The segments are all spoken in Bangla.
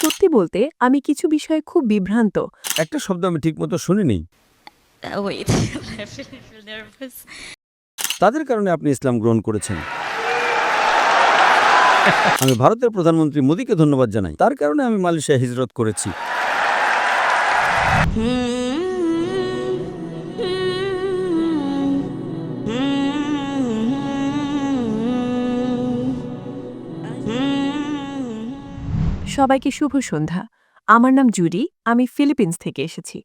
সত্যি বলতে আমি কিছু বিষয়ে খুব বিভ্রান্ত। একটা শব্দ আমি ঠিকমতো শুনিনি। Wait, I feel nervous. তাদের কারণে আপনি ইসলাম গ্রহণ করেছেন। আমি ভারতের প্রধানমন্ত্রী মোদীকে ধন্যবাদ জানাই। তার কারণে আমি মালয়েশিয়া হিজরত করেছি। সবাইকে শুভ সন্ধ্যা। আমার নাম জুডি, আমি ফিলিপিন্স থেকে এসেছি।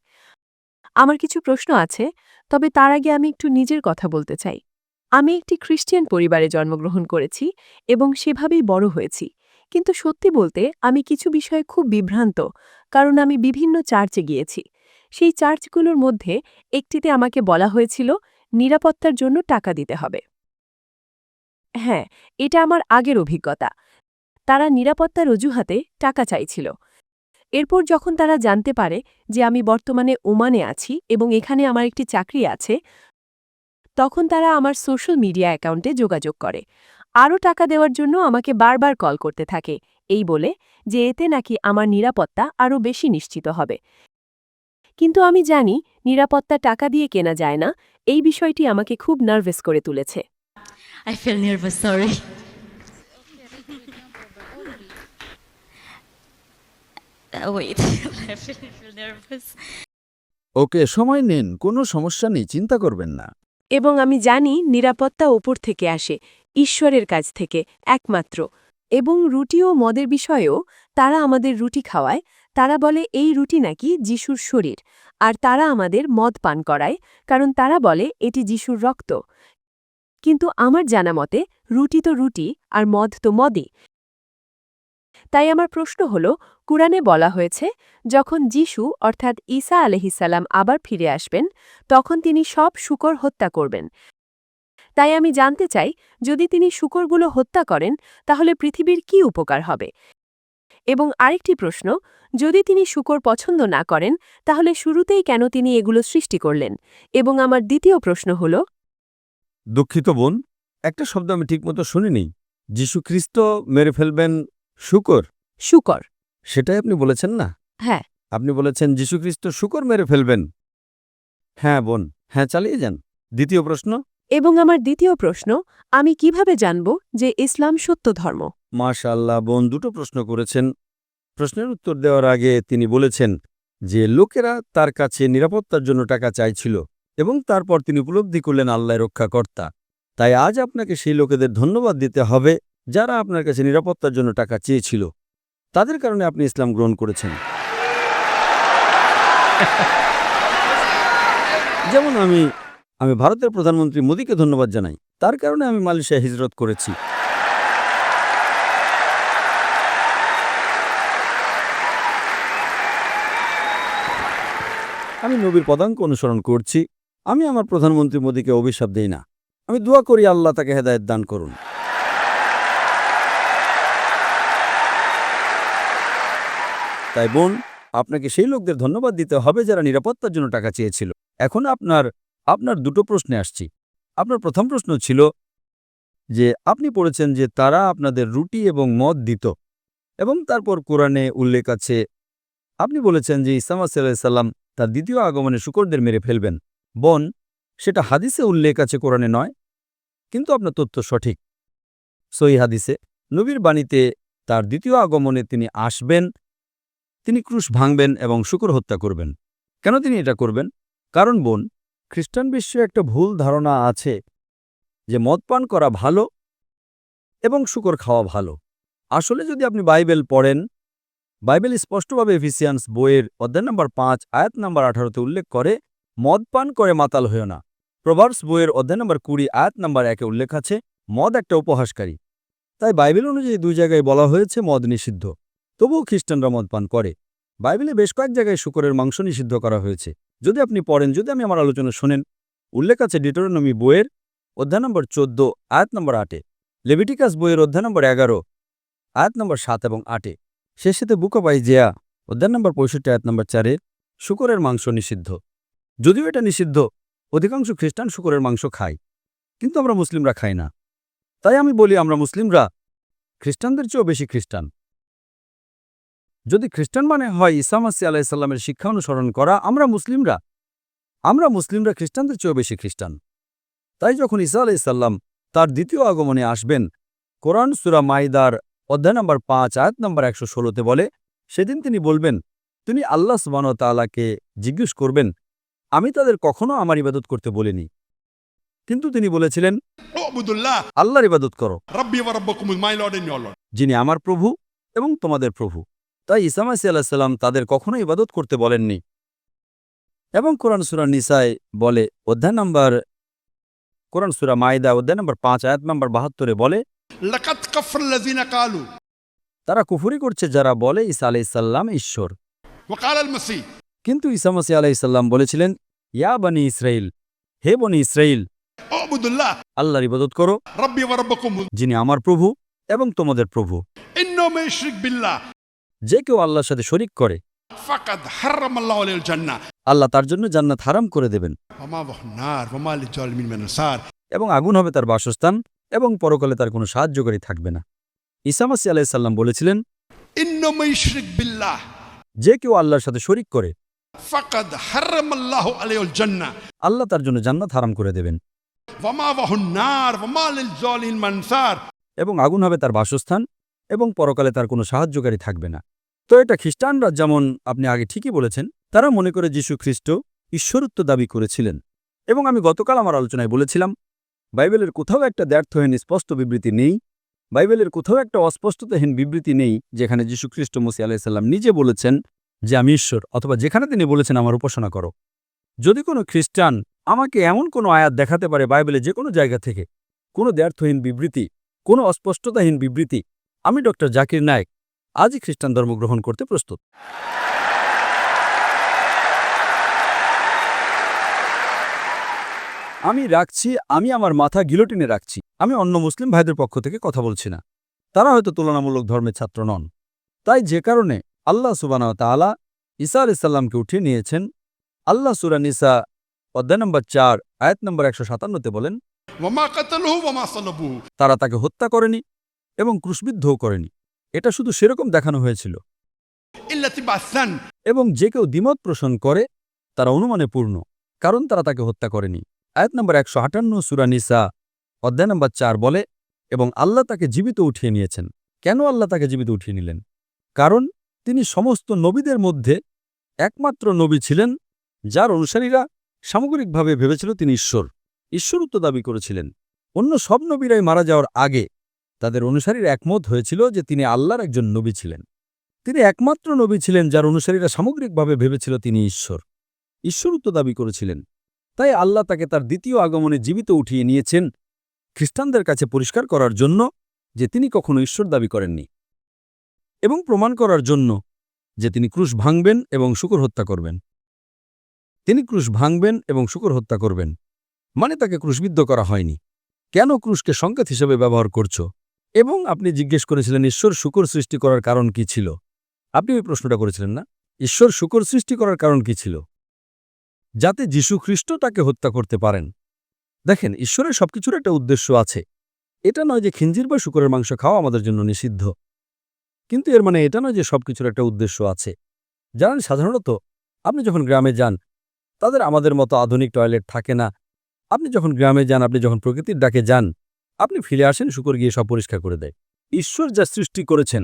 আমার কিছু প্রশ্ন আছে, তবে তার আগে আমি একটু নিজের কথা বলতে চাই। আমি একটি খ্রিস্টান পরিবারে জন্মগ্রহণ করেছি এবং সেভাবেই বড় হয়েছি। কিন্তু সত্যি বলতে আমি কিছু বিষয়ে খুব বিভ্রান্ত, কারণ আমি বিভিন্ন চার্চে গিয়েছি। সেই চার্চগুলোর মধ্যে একটিতে আমাকে বলা হয়েছিল নিরাপত্তার জন্য টাকা দিতে হবে। হ্যাঁ, এটা আমার আগের অভিজ্ঞতা। তারা নিরাপত্তার অজুহাতে টাকা চাইছিল। এরপর যখন তারা জানতে পারে যে আমি বর্তমানে ওমানে আছি এবং এখানে আমার একটি চাকরি আছে, তখন তারা আমার সোশ্যাল মিডিয়া অ্যাকাউন্টে যোগাযোগ করে। আরও টাকা দেওয়ার জন্য আমাকে বারবার কল করতে থাকে, এই বলে যে এতে নাকি আমার নিরাপত্তা আরও বেশি নিশ্চিত হবে। কিন্তু আমি জানি নিরাপত্তা টাকা দিয়ে কেনা যায় না। এই বিষয়টি আমাকে খুব নার্ভাস করে তুলেছে। I feel nervous, sorry. Wait, I feel nervous. ওকে, সময় নিন, কোনো সমস্যা নেই, চিন্তা করবেন না। এবং আমি জানি নিরাপত্তা ওপর থেকে আসে, ঈশ্বরের কাছ থেকে একমাত্র। এবং রুটি ও মদের বিষয়েও তারা আমাদের রুটি খাওয়ায়। তারা বলে এই রুটি নাকি যিশুর শরীর, আর তারা আমাদের মদ পান করায়, কারণ তারা বলে এটি যিশুর রক্ত। কিন্তু আমার জানা মতে রুটি তো রুটি আর মদ তো মদই। তাই আমার প্রশ্ন হল, কুরআনে বলা হয়েছে যখন যিশু অর্থাৎ ঈসা আলাইহিসসালাম আবার ফিরে আসবেন, তখন তিনি সব শূকর হত্যা করবেন। তাই আমি জানতে চাই, যদি তিনি শূকরগুলো হত্যা করেন তাহলে পৃথিবীর কি উপকার হবে? এবং আরেকটি প্রশ্ন, যদি তিনি শূকর পছন্দ না করেন তাহলে শুরুতেই কেন তিনি এগুলো সৃষ্টি করলেন? এবং আমার দ্বিতীয় প্রশ্ন হল, দুঃখিত বোন, একটা শব্দ আমি ঠিকমতো শুনিনি। যীশু খ্রিস্ট মেরে ফেলবেন শূকর, শূকর। সেটাই আপনি বলেছেন না? হ্যাঁ। আপনি বলেছেন যীশু খ্রিস্ট শূকর মেরে ফেলবেন। হ্যাঁ বোন, হ্যাঁ, চালিয়ে যান। দ্বিতীয় প্রশ্ন। এবং আমার দ্বিতীয় প্রশ্ন, আমি কিভাবে জানব যে ইসলাম সত্য ধর্ম? মাশাআল্লাহ বোন, দুটো প্রশ্ন করেছেন। প্রশ্নের উত্তর দেওয়ার আগে তিনি বলেছেন যে লোকেরা তার কাছে নিরাপত্তার জন্য টাকা চাইছিল এবং তারপর তিনি উপলব্ধি করলেন আল্লাহ রক্ষাকর্তা। তাই আজ আপনাকে সেই লোকেদের ধন্যবাদ দিতে হবে যারা আপনার কাছে নিরাপত্তার জন্য টাকা চেয়েছিল। তাদের কারণে আপনি ইসলাম গ্রহণ করেছেন। যেমন আমি ভারতের প্রধানমন্ত্রী মোদীকে ধন্যবাদ জানাই। তার কারণে আমি মালয়েশিয়া হিজরত করেছি। আমি নবীর পদাঙ্ক অনুসরণ করছি। আমি আমার প্রধানমন্ত্রী মোদীকে অভিশাপ দেই না। আমি দোয়া করি আল্লাহ তাকে হেদায়েত দান করুন। তাই বোন, আপনাকে সেই লোকদের ধন্যবাদ দিতে হবে যারা নিরাপত্তার জন্য টাকা চেয়েছিল। এখন আপনার দুটো প্রশ্নে আসছি। আপনার প্রথম প্রশ্ন ছিল যে আপনি পড়েছেন যে তারা আপনাদের রুটি এবং মদ দিত এবং তারপর কোরআনে উল্লেখ আছে, আপনি বলেছেন যে ঈসা আলাইহিস সালাম তার দ্বিতীয় আগমনে শূকরদের মেরে ফেলবেন। বোন, সেটা হাদিসে উল্লেখ আছে, কোরআনে নয়। কিন্তু আপনার তথ্য সঠিক। সহিহ হাদিসে নবীর বাণীতে তার দ্বিতীয় আগমনে তিনি আসবেন, তিনি ক্রুশ ভাঙবেন এবং শূকর হত্যা করবেন। কেন তিনি এটা করবেন? কারণ বোন, খ্রিস্টান বিশ্বে একটা ভুল ধারণা আছে যে মদ পান করা ভালো এবং শূকর খাওয়া ভালো। আসলে যদি আপনি বাইবেল পড়েন, বাইবেল স্পষ্টভাবে এফিসিয়ান্স বইয়ের অধ্যায় নম্বর 5 আয়াত নম্বর 18তে উল্লেখ করে, মদ পান করে মাতাল হয়েও না। প্রভার্বস বইয়ের অধ্যায় নম্বর 20 আয়াত নম্বর 1-এ উল্লেখ আছে মদ একটা উপহাসকারী। তাই বাইবেল অনুযায়ী দুই জায়গায় বলা হয়েছে মদ নিষিদ্ধ, তবুও খ্রিস্টানরা মদ পান করে। বাইবেলে বেশ কয়েক জায়গায় শূকরের মাংস নিষিদ্ধ করা হয়েছে। যদি আপনি পড়েন, যদি আমি আমার আলোচনা শোনেন, উল্লেখ আছে ডিউটেরোনমি বইয়ের অধ্যায় নম্বর 14 আয়াত নম্বর 8-এ, লেভিটিকাস বইয়ের অধ্যায় নম্বর 11 আয়াত নম্বর 7 এবং 8-এ, শেষেতে বুক অব আইজিয়া অধ্যায় নম্বর 65 আয়াত নম্বর 4-এ শূকরের মাংস নিষিদ্ধ। যদিও এটা নিষিদ্ধ, অধিকাংশ খ্রিস্টান শূকরের মাংস খায়, কিন্তু আমরা মুসলিমরা খাই না। তাই আমি বলি আমরা মুসলিমরা খ্রিস্টানদের চেয়েও বেশি খ্রিস্টান। যদি খ্রিস্টান মানে হয় ঈসা মাসিহ আলাইহিসসালামের শিক্ষা অনুসরণ করা, আমরা মুসলিমরা খ্রিস্টানদের চেয়েও বেশি খ্রিস্টান। তাই যখন ঈসা আলাইহিসসালাম তার দ্বিতীয় আগমনে আসবেন, কোরআন সূরা মাইদার অধ্যায় নম্বর 5 আয়াত নম্বর 116তে বলে, সেদিন তিনি বলবেন, তিনি আল্লাহ সুবহানাহু ওয়া তাআলাকে জিজ্ঞেস করবেন, আমি তাদের কখনো আমার ইবাদত করতে বলিনি, কিন্তু তিনি বলেছিলেন, উবুদুল্লাহ আল্লাহর ইবাদত করো, রাব্বি ওয়া রাব্বুকুম, my lord and your lord. যিনি আমার প্রভু এবং তোমাদের প্রভু। তাই ঈসা মাসিহ আলাইহিস সালাম তাদের কখনো ইবাদত করতে বলেননি। এবং কোরআন সূরা নিসায় বলে, কোরআন সূরা মাইদা অধ্যায় নম্বর 5 আয়াত নম্বর 72 বলে, লাকাদ কাফারাল্লাযিনা ক্বালু, তারা কুফরি করছে যারা বলে ঈসা আলাইহিস সালাম ঈশ্বর। ওয়া ক্বালা আল মাসীহ, কিন্তু ঈসা মাসিহ আলাইহিস সালাম বলেছিলেন, ইয়া বনি ইসরাইল, হে বনি ইসরাইল, উবুদুল্লাহ আল্লাহর ইবাদত করো, রাব্বি ওয়া রাব্বুকুম, যিনি আমার প্রভু এবং তোমাদের প্রভু। ইন্নাহু মান ইউশরিক বিল্লাহ যে কেউ আল্লাহর সাথে শরীক করে, ফাকাদ হারামাল্লাহু আলাইহিল জান্নাহ আল্লাহ তার জন্য জান্নাত হারাম করে দেবেন, ওয়া মাওয়াহুন নার ওয়া মা লিল-জালিমিন মিন আনসার। এবং আগুন হবে তার বাসস্থান, এবং পরকালে তার কোনো সাহায্যকারী থাকবে না। ঈসা মাসিহ আলাইহিস সালাম বলেছিলেন, ইন্নাহু মান ইউশরিক বিল্লাহ যে কেউ আল্লাহর সাথে শরীক করে, ফাকাদ হারামাল্লাহু আলাইহিল জান্নাহ আল্লাহ তার জন্য জান্নাত হারাম করে দেবেন, ওয়া মাওয়াহুন নার ওয়া মা লিল-জালিমিন মিন আনসার। এবং আগুন হবে তার বাসস্থান, এবং পরকালে তার কোনো সাহায্যকারী থাকবে না। তো এটা খ্রিস্টানরা, যেমন আপনি আগে ঠিকই বলেছেন, তারা মনে করে যীশু খ্রিস্ট ঈশ্বরত্ব দাবি করেছিলেন। এবং আমি গতকাল আমার আলোচনায় বলেছিলাম, বাইবেলের কোথাও একটা দ্ব্যর্থহীন স্পষ্ট বিবৃতি নেই, বাইবেলের কোথাও একটা অস্পষ্টতাহীন বিবৃতি নেই যেখানে যীশু খ্রিস্ট মসীহ আলাইহিস সালাম নিজে বলেছেন যে আমি ঈশ্বর, অথবা যেখানে তিনি বলেছেন আমার উপাসনা করো। যদি কোনো খ্রিস্টান আমাকে এমন কোনো আয়াত দেখাতে পারে বাইবেলে যে কোনো জায়গা থেকে, কোনো দ্ব্যর্থহীন বিবৃতি, কোনো অস্পষ্টতাহীন বিবৃতি, আমি ডক্টর জাকির নায়েক আজই খ্রিস্টান ধর্ম গ্রহণ করতে প্রস্তুত। আমি আমার মাথা গিলোটিনে রাখছি। আমি অন্য মুসলিম ভাইদের পক্ষ থেকে কথা বলছি না। তারা হয়তো তুলনামূলক ধর্মের ছাত্র নন। তাই যে কারণে আল্লাহ সুবহানাহু ওয়া তাআলা ঈসা আলাইহিস সালামকে উঠিয়ে নিয়েছেন, আল্লাহ সূরা নিসা অধ্যায় নম্বর 4 আয়াত নম্বর 157তে বলেন, ওয়া মা কাতালুহু ওয়া মা সালাবুহু, তারা তাকে হত্যা করেনি এবং ক্রুশবিদ্ধও করেনি। এটা শুধু সেরকম দেখানো হয়েছিল। ইল্লা তিবাসান, এবং যে কেউ দ্বিমত পোষণ করে তারা অনুমানে পূর্ণ, কারণ তারা তাকে হত্যা করেনি। আয়াত নম্বর 158 সূরা নিসা অধ্যায় নম্বর 4 বলে, এবং আল্লাহ তাকে জীবিত উঠিয়ে নিয়েছেন। কেন আল্লাহ তাকে জীবিত উঠিয়ে নিলেন? কারণ তিনি সমস্ত নবীদের মধ্যে একমাত্র নবী ছিলেন যার অনুসারীরা সামগ্রিকভাবে ভেবেছিল তিনি ঈশ্বরত্ব দাবি করেছিলেন। অন্য সব নবীরাই মারা যাওয়ার আগে তাদের অনুসারীরা একমত হয়েছিল যে তিনি আল্লাহর একজন নবী ছিলেন। তিনি একমাত্র নবী ছিলেন যার অনুসারীরা সামগ্রিকভাবে ভেবেছিল তিনি ঈশ্বরত্ব দাবি করেছিলেন। তাই আল্লাহ তাকে তার দ্বিতীয় আগমনে জীবিত উঠিয়ে নিয়েছেন খ্রিস্টানদের কাছে পরিষ্কার করার জন্য যে তিনি কখনো ঈশ্বর দাবি করেননি, এবং প্রমাণ করার জন্য যে তিনি ক্রুশ ভাঙবেন এবং শূকর হত্যা করবেন। তিনি ক্রুশ ভাঙবেন এবং শূকর হত্যা করবেন, মানে তাকে ক্রুশবিদ্ধ করা হয়নি। কেন ক্রুশকে সংকেত হিসেবে ব্যবহার করছ? এবং আপনি জিজ্ঞেস করেছিলেন ঈশ্বর শূকর সৃষ্টি করার কারণ কি ছিল? আপনি ওই প্রশ্নটা করেছিলেন না? ঈশ্বর শূকর সৃষ্টি করার কারণ কি ছিল? যাতে যীশু খ্রিস্ট তাকে হত্যা করতে পারেন। দেখেন, ঈশ্বরের সবকিছুর একটা উদ্দেশ্য আছে। এটা নয় যে খিঞ্জির বা শূকরের মাংস খাওয়া আমাদের জন্য নিষিদ্ধ, কিন্তু এর মানে এটা নয় যে সবকিছুর একটা উদ্দেশ্য আছে। জানেন, সাধারণত আপনি যখন গ্রামে যান, তাদের আমাদের মতো আধুনিক টয়লেট থাকে না। আপনি যখন গ্রামে যান, আপনি যখন প্রকৃতির ডাকে যান, আপনি ফিরে আসেন, শূকর গিয়ে সব পরিষ্কার করে দেয়। ঈশ্বর যা সৃষ্টি করেছেন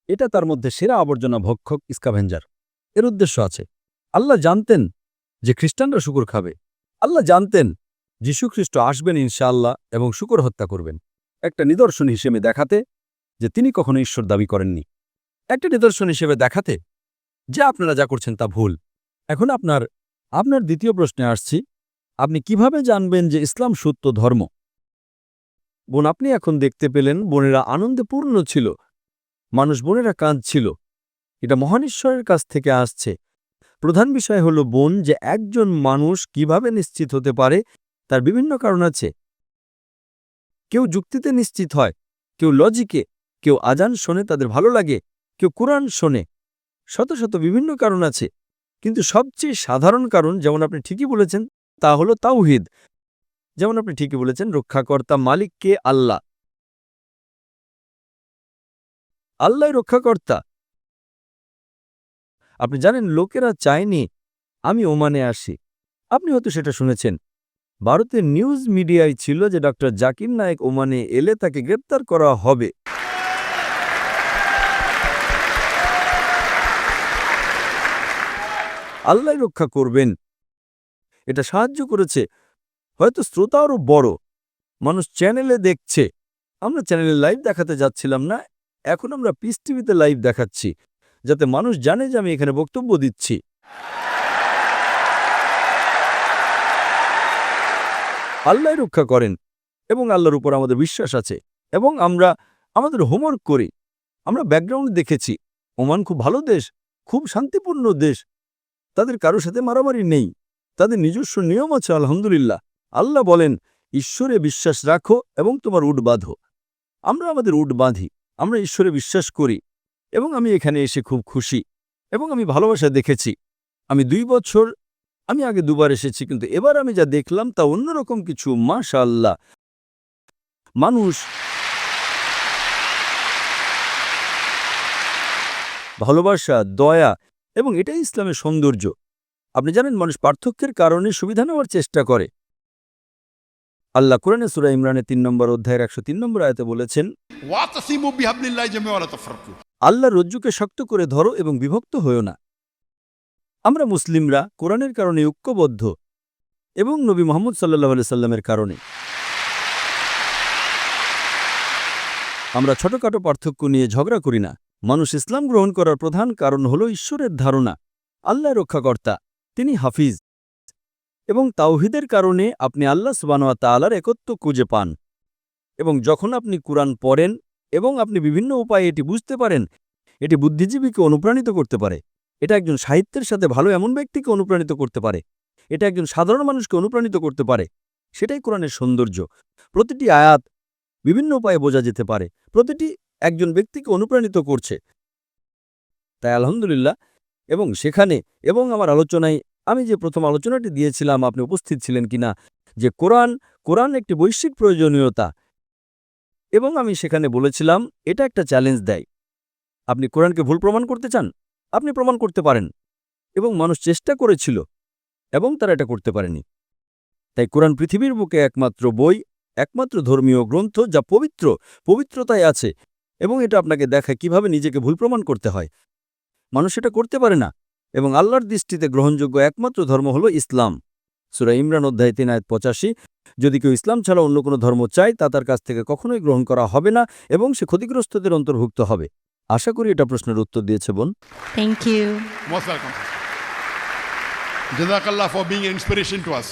এটা তার মধ্যে সেরা আবর্জনা ভক্ষক, স্ক্যাভেঞ্জার। এর উদ্দেশ্য আছে। আল্লাহ জানতেন যে খ্রিস্টানরা শূকর খাবে। আল্লাহ জানতেন যীশু খ্রিস্ট আসবেন ইনশাআল্লাহ এবং শূকর হত্যা করবেন, একটা নিদর্শন হিসেবে দেখাতে যে তিনি কখনো ঈশ্বর দাবি করেননি, একটা নিদর্শন হিসেবে দেখাতে যে আপনারা যা করছেন তা ভুল। এখন আপনার দ্বিতীয় প্রশ্নে আসছি, আপনি কিভাবে জানবেন যে ইসলাম সত্য ধর্ম? বোন, আপনি এখন দেখতে পেলেন বোনেরা আনন্দে পূর্ণ ছিল, বোনেরা কাঁদছিল। এটা মহান ঈশ্বরের কাছ থেকে আসছে। প্রধান বিষয় হল বোন, যে একজন মানুষ কিভাবে নিশ্চিত হতে পারে তার বিভিন্ন কারণ আছে। কেউ যুক্তিতে নিশ্চিত হয়, কেউ লজিকে, কেউ আজান শোনে তাদের ভালো লাগে, কেউ কোরআন শোনে। শত শত বিভিন্ন কারণ আছে, কিন্তু সবচেয়ে সাধারণ কারণ, যেমন আপনি ঠিকই বলেছেন, তা হল তাওহীদ। যেমন আপনি ঠিকই বলেছেন, রক্ষাকর্তা মালিক কে? আল্লাহ। আল্লাহই রক্ষাকর্তা। আপনি জানেন লোকেরা চায়নি আমি ওমানে আসি। আপনি হয়তো সেটা শুনেছেন। ভারতের নিউজ মিডিয়ায় ছিল যে ডক্টর জাকির নায়েক ওমানে এলে তাকে গ্রেপ্তার করা হবে। আল্লাহ রক্ষা করবেন। এটা সাহায্য করেছে। হয়তো শ্রোতা আরও বড় মানুষ চ্যানেলে দেখছে। আমরা চ্যানেলে লাইভ দেখাতে যাচ্ছিলাম না, এখন আমরা পিস টিভিতে লাইভ দেখাচ্ছি, যাতে মানুষ জানে যে আমি এখানে বক্তব্য দিচ্ছি। আল্লাহ রক্ষা করেন এবং আল্লাহর উপর আমাদের বিশ্বাস আছে এবং আমরা আমাদের হোমওয়ার্ক করি। আমরা ব্যাকগ্রাউন্ড দেখেছি। ওমান খুব ভালো দেশ, খুব শান্তিপূর্ণ দেশ। তাদের কারোর সাথে মারামারি নেই, তাদের নিজস্ব নিয়ম আছে। আলহামদুলিল্লাহ। আল্লাহ বলেন, ঈশ্বরে বিশ্বাস রাখো এবং তোমার উট বাঁধো। আমরা আমাদের উট বাঁধি, আমরা ঈশ্বরে বিশ্বাস করি এবং আমি এখানে এসে খুব খুশি এবং আমি ভালোবাসা দেখেছি। আমি 2 বছর, আমি আগে 2 বার এসেছি, কিন্তু এবার আমি যা দেখলাম তা অন্যরকম কিছু। মাশাআল্লাহ, মানুষ ভালোবাসা, দয়া, এবং এটাই ইসলামের সৌন্দর্য। আপনি জানেন মানুষ পার্থক্যের কারণে সুবিধা নেওয়ার চেষ্টা করে। আল্লাহ কোরআনে সূরা ইমরানের 3 নম্বর অধ্যায়ের 103 নম্বর আয়াতে বলেছেন, ওয়াতাসিমু বিহাবলিল্লাহি জামিআন ওয়া লা তাফাররাকু। আল্লাহর রজ্জুকে শক্ত করে ধরো এবং বিভক্ত হয়ো না। আমরা মুসলিমরা কোরআনের কারণে ঐক্যবদ্ধ এবং নবী মুহাম্মদ সাল্লাল্লাহু আলাইহি সাল্লামের কারণে। আমরা ছোটখাটো পার্থক্য নিয়ে ঝগড়া করি না। মানুষ ইসলাম গ্রহণ করার প্রধান কারণ হল ঈশ্বরের ধারণা, আল্লাহ রক্ষাকর্তা, তিনি হাফিজ, এবং তাওহীদের কারণে আপনি আল্লাহ সুবহানাহু ওয়া তাআলার একত্ব খুঁজে পান। এবং যখন আপনি কুরআন পড়েন এবং আপনি বিভিন্ন উপায়ে এটি বুঝতে পারেন, এটি বুদ্ধিজীবীকে অনুপ্রাণিত করতে পারে, এটা একজন সাহিত্যের সাথে ভালো এমন ব্যক্তিকে অনুপ্রাণিত করতে পারে, এটা একজন সাধারণ মানুষকে অনুপ্রাণিত করতে পারে। সেটাই কোরআনের সৌন্দর্য। প্রতিটি আয়াত বিভিন্ন উপায়ে বোঝা যেতে পারে, প্রতিটি একজন ব্যক্তিকে অনুপ্রাণিত করছে। তাই আলহামদুলিল্লাহ। এবং সেখানে এবং আমার আলোচনায় আমি যে প্রথম আলোচনাটি দিয়েছিলাম, আপনি উপস্থিত ছিলেন কিনা, যে কোরআন একটি বৈশ্বিক প্রয়োজনীয়তা, এবং আমি সেখানে বলেছিলাম এটা একটা চ্যালেঞ্জ দেয়। আপনি কোরআনকে ভুল প্রমাণ করতে চান, আপনি প্রমাণ করতে পারেন, এবং মানুষ চেষ্টা করেছিল এবং তারা এটা করতে পারেনি। তাই কোরআন পৃথিবীর বুকে একমাত্র বই, একমাত্র ধর্মীয় গ্রন্থ যা পবিত্রতায় আছে, এবং এটা আপনাকে দেখায় কিভাবে নিজেকে ভুল প্রমাণ করতে হয়। মানুষ এটা করতে পারে না, এবং আল্লাহর দৃষ্টিতে গ্রহণযোগ্য একমাত্র ধর্ম হল ইসলাম। সূরা ইমরান অধ্যায় 3 আয়াত 85। যদি কেউ ইসলাম ছাড়া অন্য কোনো ধর্ম চায়, তা তার কাছ থেকে কখনোই গ্রহণ করা হবে না এবং সে ক্ষতিগ্রস্তদের অন্তর্ভুক্ত হবে। আশা করি এটা প্রশ্নের উত্তর দিয়েছে বোন। Thank you. Most welcome. Jazakallah for being an inspiration to us.